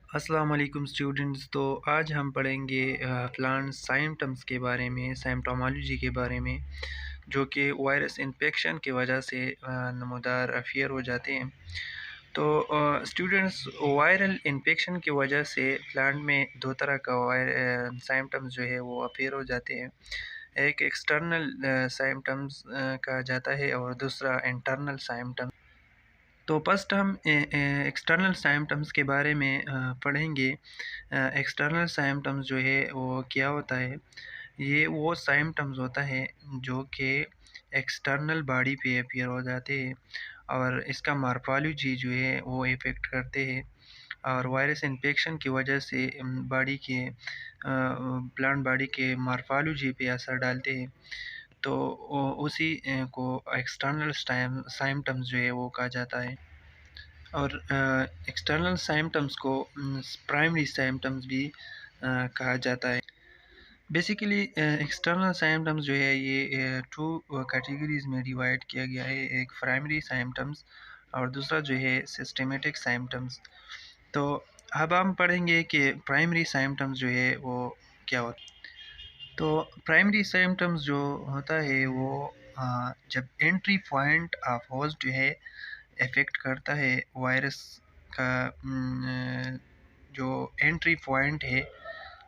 अस्सलाम वालेकुम स्टूडेंट्स। तो आज हम पढ़ेंगे प्लांट साइम्पटम्स के बारे में, साइम्प्टोमोलॉजी के बारे में, जो कि वायरस इन्फेक्शन की वजह से नमूदार अफियर हो जाते हैं। तो स्टूडेंट्स, वायरल इन्फेक्शन की वजह से प्लांट में दो तरह का साइम्पटम्स जो है वो अफियर हो जाते हैं। एक एक्सटर्नल साइम्पटम्स कहा जाता है और दूसरा इंटरनल साइम्पटम्स। तो फर्स्ट हम एक्सटर्नल साइम्पटम्स के बारे में पढ़ेंगे। एक्सटर्नल साइम्पटम्स जो है वो क्या होता है? ये वो साइम्पटम्स होता है जो कि एक्सटर्नल बॉडी पे अपीयर हो जाते हैं और इसका मॉर्फोलॉजी जो है वो इफ़ेक्ट करते हैं और वायरस इन्फेक्शन की वजह से बॉडी के प्लांट बॉडी के मॉर्फोलॉजी पे असर डालते हैं। तो उसी को एक्सटर्नल साइम्पटम्स जो है वो कहा जाता है। और एक्सटर्नल साइम्पटम्स को प्राइमरी साइम्पटम्स भी कहा जाता है। बेसिकली एक्सटर्नल साइम्पटम्स जो है ये टू कैटेगरीज में डिवाइड किया गया है। एक प्राइमरी साइम्पटम्स और दूसरा जो है सिस्टमेटिक साइम्पटम्स। तो अब हम पढ़ेंगे कि प्राइमरी साइम्पटम्स जो है वो क्या होता है। तो प्राइमरी सिम्टम्स जो होता है वो जब एंट्री पॉइंट ऑफ होस्ट जो है इफ़ेक्ट करता है वायरस का, जो एंट्री पॉइंट है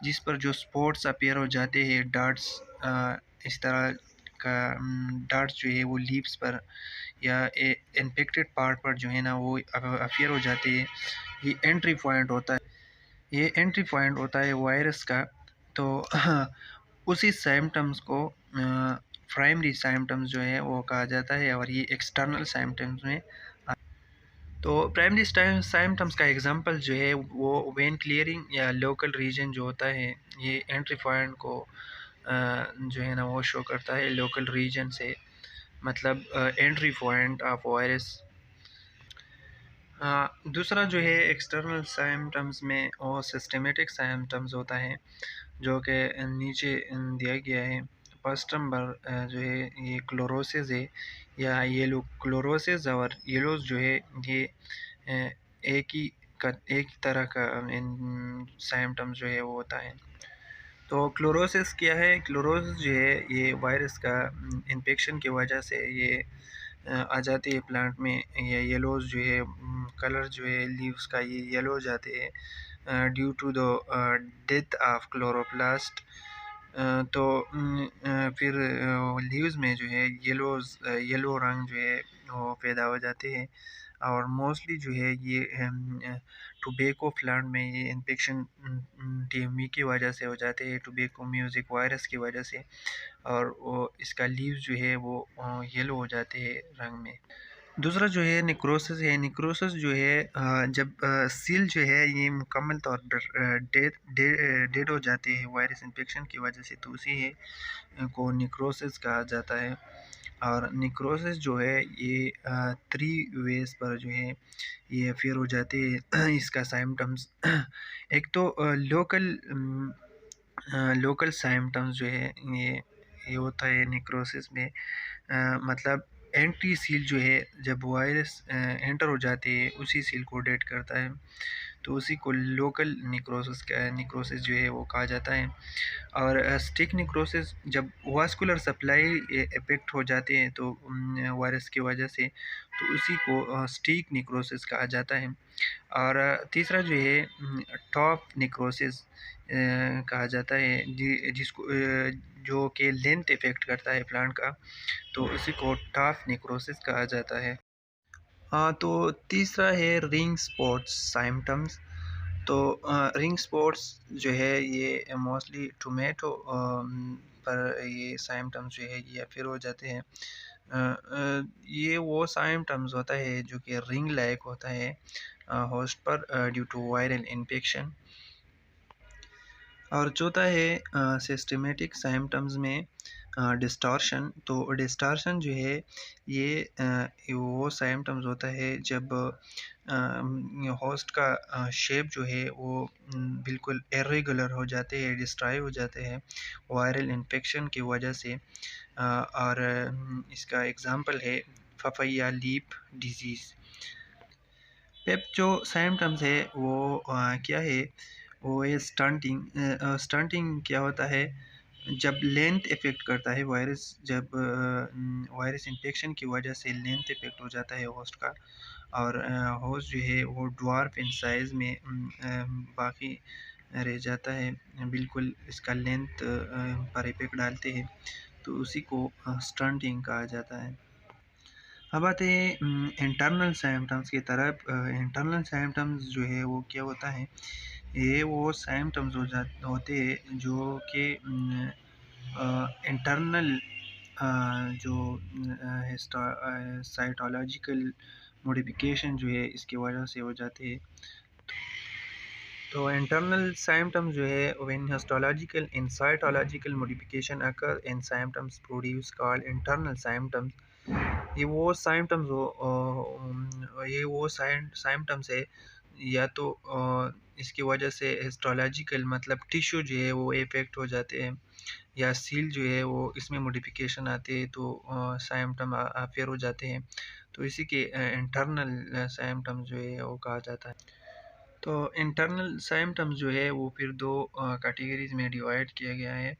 जिस पर जो स्पॉट्स अपीयर हो जाते हैं, डार्ट्स, इस तरह का डार्ट्स जो है वो लीव्स पर या इन्फेक्टेड पार्ट पर जो है ना वो अपीयर हो जाते हैं। ये एंट्री पॉइंट होता है। ये एंट्री पॉइंट होता है वायरस का। तो उसी सिम्पटम्स को प्राइमरी सिम्पटम्स जो है वो कहा जाता है और ये एक्सटर्नल सिम्पटम्स में तो प्राइमरी सिम्पटम्स का एग्जांपल जो है वो वेन क्लियरिंग या लोकल रीजन जो होता है, ये एंट्री पॉइंट को जो है ना वो शो करता है लोकल रीजन से, मतलब एंट्री पॉइंट ऑफ वायरस। दूसरा जो है एक्सटर्नल सिम्पटम्स में वो सिस्टमेटिक सिम्पटम्स होता है जो कि नीचे दिया गया है। फर्स्ट नंबर जो है ये क्लोरोसिस है या येलो क्लोरोसिस और येलोस जो है ये एक ही तरह का सिम्पटम्स जो है वो होता है। तो क्लोरोसिस क्या है? क्लोरोसिस जो है ये वायरस का इन्फेक्शन की वजह से ये आ जाती है प्लांट में। ये येलोज जो है कलर जो है लीव्स का ये येलो हो जाते हैं due to the death of chloroplast. तो फिर लीव्स में जो है येलो रंग जो है वो पैदा हो जाते हैं और मोस्टली जो है ये टोबैको प्लांट में ये इन्फेक्शन टीएमवी की वजह से हो जाते हैं, टोबैको म्यूजिक वायरस की वजह से। और वो इसका लीव्स जो है वो येलो हो जाते हैं रंग में। दूसरा जो है निक्रोसिस है। निक्रोसिस जो है जब सील जो है ये मुकम्मल तौर पर डेड हो जाते हैं वायरस इन्फेक्शन की वजह से, तो उसी है को निक्रोसिस कहा जाता है। और निक्रोसिस जो है ये 3 वेज पर जो है ये फिर हो जाते हैं इसका सिम्पटम्स। एक तो लोकल सिम्पटम्स जो है ये होता है निक्रोसिस में। मतलब एंटी सील जो है जब वायरस एंटर हो जाती है उसी सील को डेड करता है, तो उसी को लोकल निक्रोसिस जो है वो कहा जाता है। और स्टिक निक्रोसिस जब वास्कुलर सप्लाई इफेक्ट हो जाते हैं तो वायरस की वजह से, तो उसी को स्टिक निक्रोसिस कहा जाता है। और तीसरा जो है टॉप निक्रोसिस कहा जाता है जिसको जो कि लेंथ इफेक्ट करता है प्लांट का, तो उसी को टॉप निक्रोसिस कहा जाता है। हाँ, तो तीसरा है रिंग स्पॉट्स सिम्पटम्स। तो रिंग स्पॉट्स जो है ये मोस्टली टोमेटो पर ये सिम्पटम्स जो है ये फिर हो जाते हैं। ये वो सिम्पटम्स होता है जो कि रिंग लाइक होता है होस्ट पर ड्यू टू वायरल इन्फेक्शन। और चौथा है सिस्टमेटिक सिम्पटम्स में डिस्टॉर्शन। तो डिस्टॉर्शन जो है ये वो सिम्पटम्स होता है जब होस्ट का शेप जो है वो बिल्कुल इरेगुलर हो जाते हैं, डिस्ट्रॉय हो जाते हैं वायरल इन्फेक्शन की वजह से। और इसका एग्जांपल है पपैया लीफ डिजीज़। पेप जो सिम्पटम्स है वो क्या है, वो है स्टंटिंग। स्टंटिंग क्या होता है, जब लेंथ इफ़ेक्ट करता है वायरस, जब वायरस इन्फेक्शन की वजह से लेंथ इफ़ेक्ट हो जाता है होस्ट का, और होस्ट जो है वो ड्वार्फ इन साइज़ में बाकी रह जाता है, बिल्कुल इसका लेंथ पर इफ़ेक्ट डालते हैं, तो उसी को स्टंटिंग कहा जाता है। अब आते हैं इंटरनल सिम्पटम्स की तरफ। इंटरनल सिम्पटम्स जो है वो क्या होता है, ये वो सिम्पटम्स होते हैं जो कि इंटरनल जो साइटोलॉजिकल मॉडिफिकेशन जो है इसकी वजह से हो जाती है। तो इंटरनल सिम्पटम्स जो है, when histological and cytological modification occur in symptoms produce called internal symptoms. ये वो सिम्पटम्स ये वो सिम्पटम्स है, या तो इसकी वजह से हिस्टोलॉजिकल मतलब टिश्यू जो है वो इफेक्ट हो जाते हैं, या सील जो है वो इसमें मॉडिफिकेशन आते हैं, तो सिम्पटम अपेयर हो जाते हैं, तो इसी के इंटरनल सिम्पटम्स जो है वो कहा जाता है। तो इंटरनल सिम्पटम्स जो है वो फिर दो कैटेगरीज में डिवाइड किया गया है।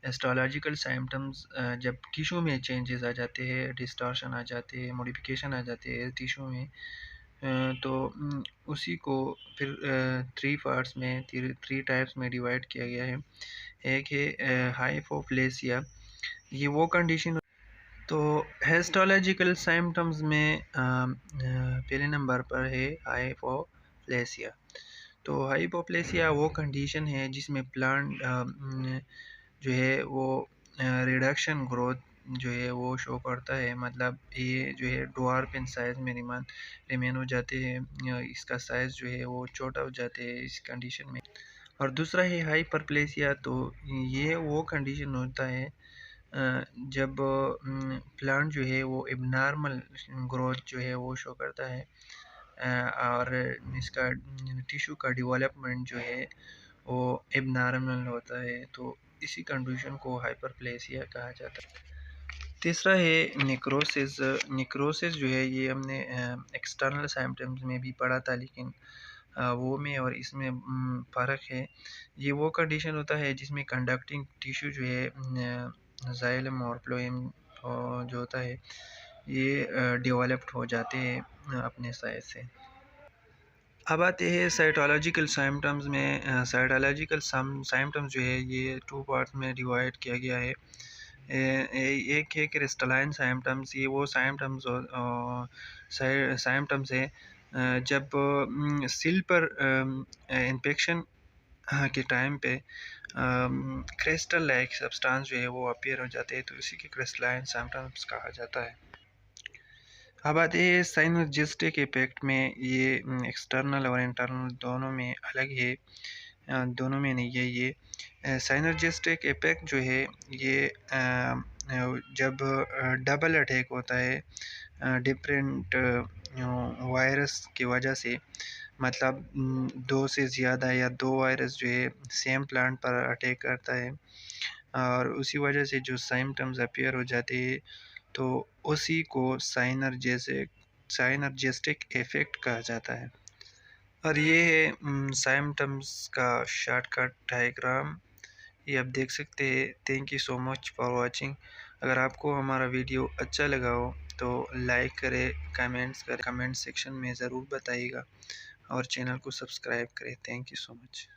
एस्ट्रोलॉजिकल सिम्पटम्स, जब टिश्यू में चेंजेस आ जाते हैं, डिस्टॉर्शन आ जाते हैं, मॉडिफिकेशन आ जाते हैं टिश्यू में, तो उसी को फिर थ्री पार्ट्स में, थ्री टाइप्स में डिवाइड किया गया है। एक है हाइपोप्लेसिया, ये वो कंडीशन। तो हिस्टोलॉजिकल सिम्पटम्स में पहले नंबर पर है हाइपोप्लेसिया। तो हाइपोप्लेसिया वो कंडीशन है जिसमें प्लांट जो है वो रिडक्शन ग्रोथ जो है वो शो करता है, मतलब ये जो है ड्वार्फ इन साइज़ में रिमेन हो जाते हैं, इसका साइज़ जो है वो छोटा हो जाते हैं इस कंडीशन में। और दूसरा है हाइपरप्लेसिया, तो ये वो कंडीशन होता है जब प्लांट जो है वो एबनॉर्मल ग्रोथ जो है वो शो करता है, और इसका टिश्यू का डेवलपमेंट जो है वो एबनॉर्मल होता है, तो इसी कंडीशन को हाइपरप्लेसिया कहा जाता है। तीसरा है नेक्रोसिस। नेक्रोसिस जो है ये हमने एक्सटर्नल सिम्पटम्स में भी पढ़ा था, लेकिन वो में और इसमें फ़र्क है। ये वो कंडीशन होता है जिसमें कंडक्टिंग टिश्यू जो है जाइलम और फ्लोएम जो होता है ये डेवलप्ड हो जाते हैं अपने साइज से। अब आते हैं साइटोलॉजिकल सिम्पटम्स में। साइटोलॉजिकल सिम्पटम्स जो है ये टू पार्ट में डिवाइड किया गया है। एक है क्रिस्टलाइन सिम्पटम्स, ये वो सिम्टम्स है जब सिल पर इन्फेक्शन के टाइम पे क्रिस्टल लाइक सब्सटेंस जो है वो अपीयर हो जाते हैं, तो इसी के क्रिस्टलाइन सिम्पटम्स कहा जाता है। अब आते हैं साइनर्जिस्टिक इफेक्ट में। ये एक्सटर्नल और इंटरनल दोनों में अलग है, दोनों में नहीं है। ये साइनर्जिस्टिक इफेक्ट जो है ये जब डबल अटैक होता है डिफरेंट वायरस की वजह से, मतलब दो से ज़्यादा या दो वायरस जो है सेम प्लांट पर अटैक करता है, और उसी वजह से जो सिम्पटम्स अपीयर हो जाते हैं, तो उसी को साइनर्जिस्टिक इफेक्ट कहा जाता है। और ये है सिम्पटम्स का शॉर्टकट डायग्राम, ये आप देख सकते हैं। Thank you so much for watching. अगर आपको हमारा वीडियो अच्छा लगा हो तो लाइक करें, कमेंट सेक्शन में ज़रूर बताइएगा, और चैनल को सब्सक्राइब करें। Thank you so much.